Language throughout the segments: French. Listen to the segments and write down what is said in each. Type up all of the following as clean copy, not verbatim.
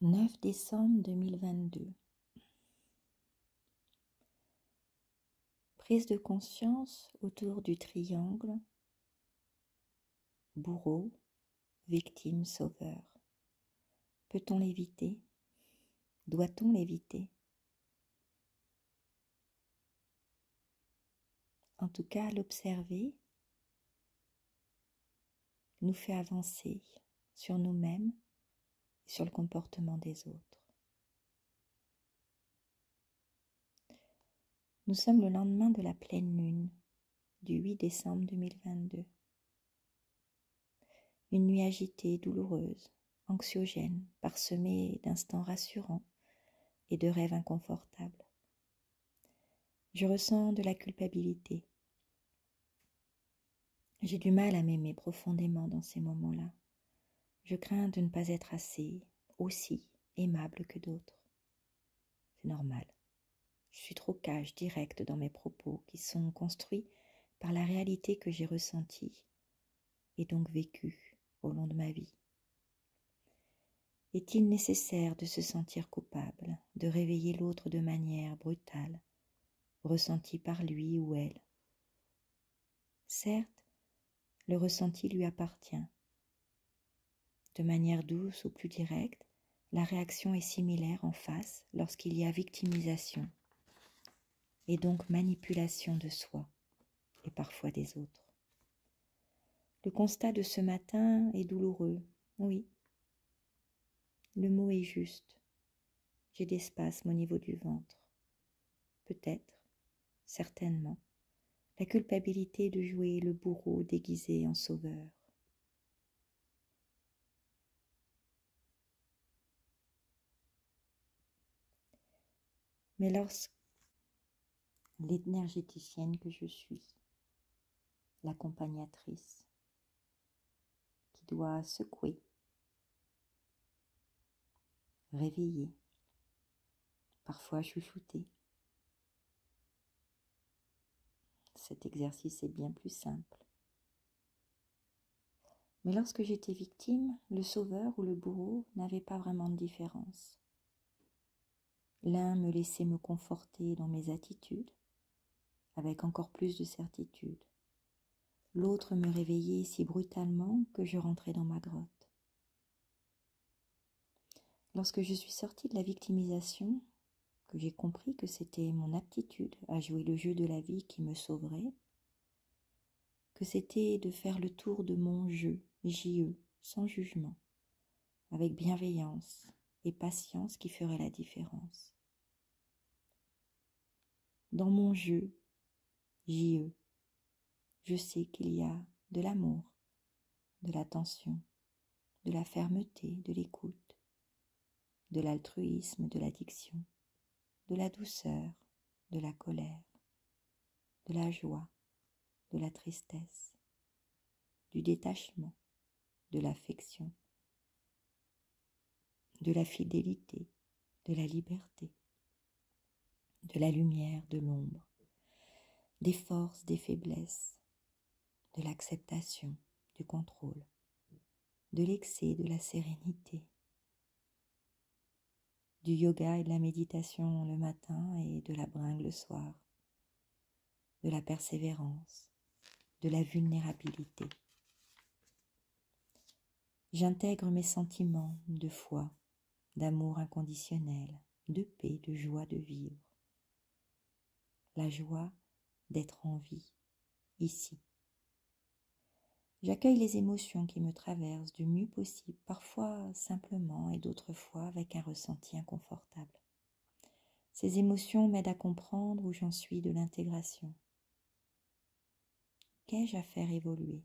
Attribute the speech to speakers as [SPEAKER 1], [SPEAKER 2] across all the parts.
[SPEAKER 1] 9 décembre 2022. Prise de conscience autour du triangle bourreau, victime, sauveur. Peut-on l'éviter? Doit-on l'éviter? En tout cas, l'observer nous fait avancer sur nous-mêmes et sur le comportement des autres. Nous sommes le lendemain de la pleine lune du 8 décembre 2022. Une nuit agitée, douloureuse, anxiogène, parsemée d'instants rassurants et de rêves inconfortables. Je ressens de la culpabilité. J'ai du mal à m'aimer profondément dans ces moments-là. Je crains de ne pas être aussi aimable que d'autres. C'est normal. Je suis trop cash, directe dans mes propos qui sont construits par la réalité que j'ai ressentie et donc vécue au long de ma vie. Est-il nécessaire de se sentir coupable, de réveiller l'autre de manière brutale, ressentie par lui ou elle? Certes, le ressenti lui appartient. De manière douce ou plus directe, la réaction est similaire en face lorsqu'il y a victimisation et donc manipulation de soi et parfois des autres. Le constat de ce matin est douloureux, oui. Le mot est juste. J'ai des spasmes au niveau du ventre. Peut-être, certainement, la culpabilité de jouer le bourreau déguisé en sauveur. Mais lorsque l'énergéticienne que je suis, l'accompagnatrice, qui doit secouer, réveiller, parfois chouchouter. Cet exercice est bien plus simple. Mais lorsque j'étais victime, le sauveur ou le bourreau n'avait pas vraiment de différence. L'un me laissait me conforter dans mes attitudes, avec encore plus de certitude. L'autre me réveillait si brutalement que je rentrais dans ma grotte. Lorsque je suis sortie de la victimisation, que j'ai compris que c'était mon aptitude à jouer le jeu de la vie qui me sauverait, que c'était de faire le tour de mon jeu, J-E, sans jugement, avec bienveillance et patience qui ferait la différence. Dans mon jeu, J-E, je sais qu'il y a de l'amour, de l'attention, de la fermeté, de l'écoute, de l'altruisme, de l'addiction, de la douceur, de la colère, de la joie, de la tristesse, du détachement, de l'affection, de la fidélité, de la liberté, de la lumière, de l'ombre, des forces, des faiblesses, de l'acceptation, du contrôle, de l'excès, de la sérénité, du yoga et de la méditation le matin et de la bringue le soir, de la persévérance, de la vulnérabilité. J'intègre mes sentiments de foi, d'amour inconditionnel, de paix, de joie de vivre. La joie d'être en vie, ici. J'accueille les émotions qui me traversent du mieux possible, parfois simplement et d'autres fois avec un ressenti inconfortable. Ces émotions m'aident à comprendre où j'en suis de l'intégration. Qu'ai-je à faire évoluer?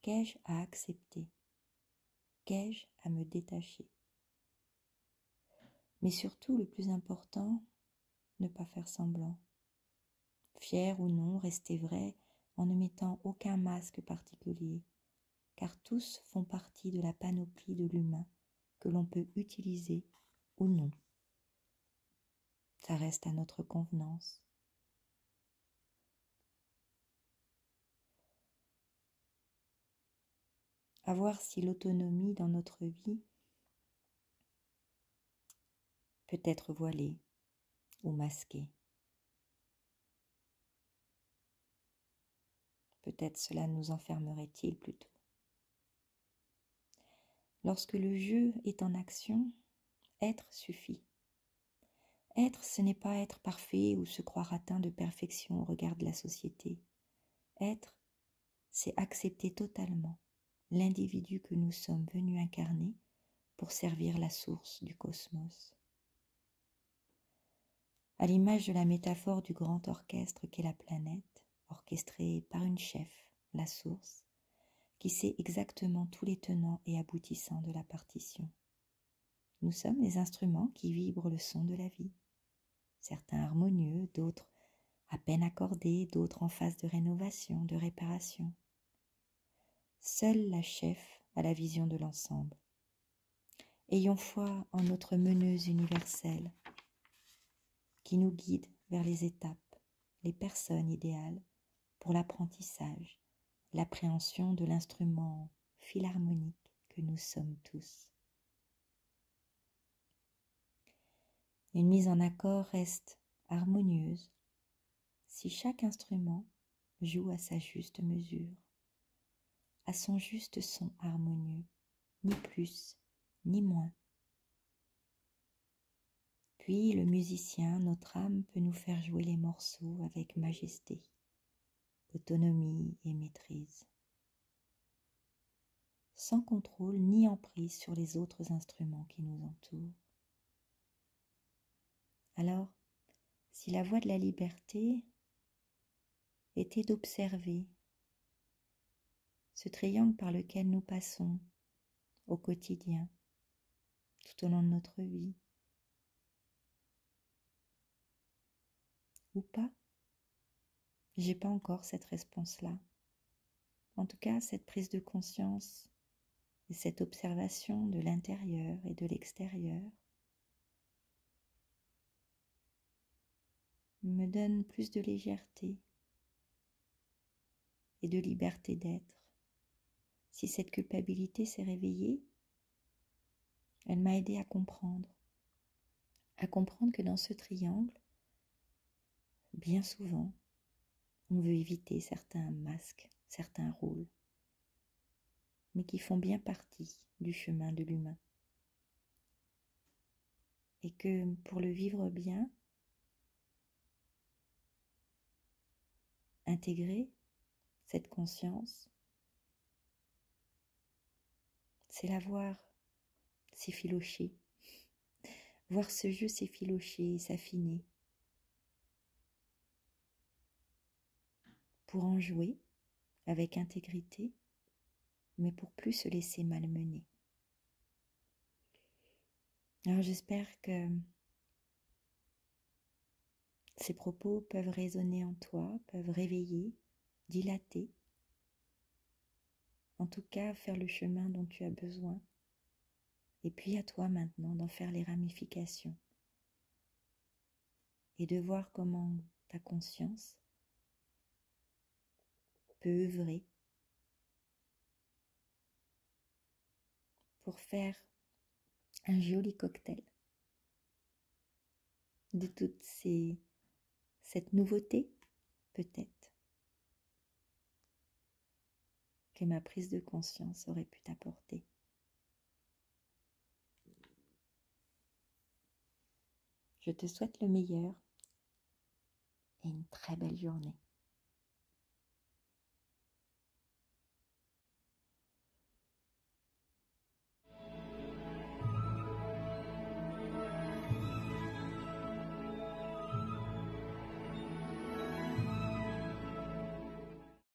[SPEAKER 1] Qu'ai-je à accepter? Qu'ai-je à me détacher? Mais surtout, le plus important, ne pas faire semblant. Fier ou non, rester vrai en ne mettant aucun masque particulier, car tous font partie de la panoplie de l'humain que l'on peut utiliser ou non. Ça reste à notre convenance. À voir si l'autonomie dans notre vie peut-être voilé ou masqué. Peut-être cela nous enfermerait-il plutôt. Lorsque le jeu est en action, être suffit. Être, ce n'est pas être parfait ou se croire atteint de perfection au regard de la société. Être, c'est accepter totalement l'individu que nous sommes venus incarner pour servir la source du cosmos. À l'image de la métaphore du grand orchestre qu'est la planète, orchestrée par une chef, la source, qui sait exactement tous les tenants et aboutissants de la partition. Nous sommes les instruments qui vibrent le son de la vie, certains harmonieux, d'autres à peine accordés, d'autres en phase de rénovation, de réparation. Seule la chef a la vision de l'ensemble. Ayons foi en notre meneuse universelle qui nous guide vers les étapes, les personnes idéales pour l'apprentissage, l'appréhension de l'instrument philharmonique que nous sommes tous. Une mise en accord reste harmonieuse si chaque instrument joue à sa juste mesure, à son juste son harmonieux, ni plus ni moins. Puis le musicien, notre âme, peut nous faire jouer les morceaux avec majesté, autonomie et maîtrise, sans contrôle ni emprise sur les autres instruments qui nous entourent. Alors, si la voie de la liberté était d'observer ce triangle par lequel nous passons au quotidien, tout au long de notre vie, ou pas, j'ai pas encore cette réponse-là. En tout cas, cette prise de conscience et cette observation de l'intérieur et de l'extérieur me donne plus de légèreté et de liberté d'être. Si cette culpabilité s'est réveillée, elle m'a aidé à comprendre que dans ce triangle, bien souvent, on veut éviter certains masques, certains rôles, mais qui font bien partie du chemin de l'humain. Et que pour le vivre bien, intégrer cette conscience, c'est la voir s'effilocher, voir ce jeu s'effilocher et s'affiner, pour en jouer avec intégrité, mais pour plus se laisser malmener. Alors j'espère que ces propos peuvent résonner en toi, peuvent réveiller, dilater, en tout cas faire le chemin dont tu as besoin. Et puis à toi maintenant d'en faire les ramifications et de voir comment ta conscience peut œuvrer pour faire un joli cocktail de cette nouveauté, peut-être, que ma prise de conscience aurait pu t'apporter. Je te souhaite le meilleur et une très belle journée.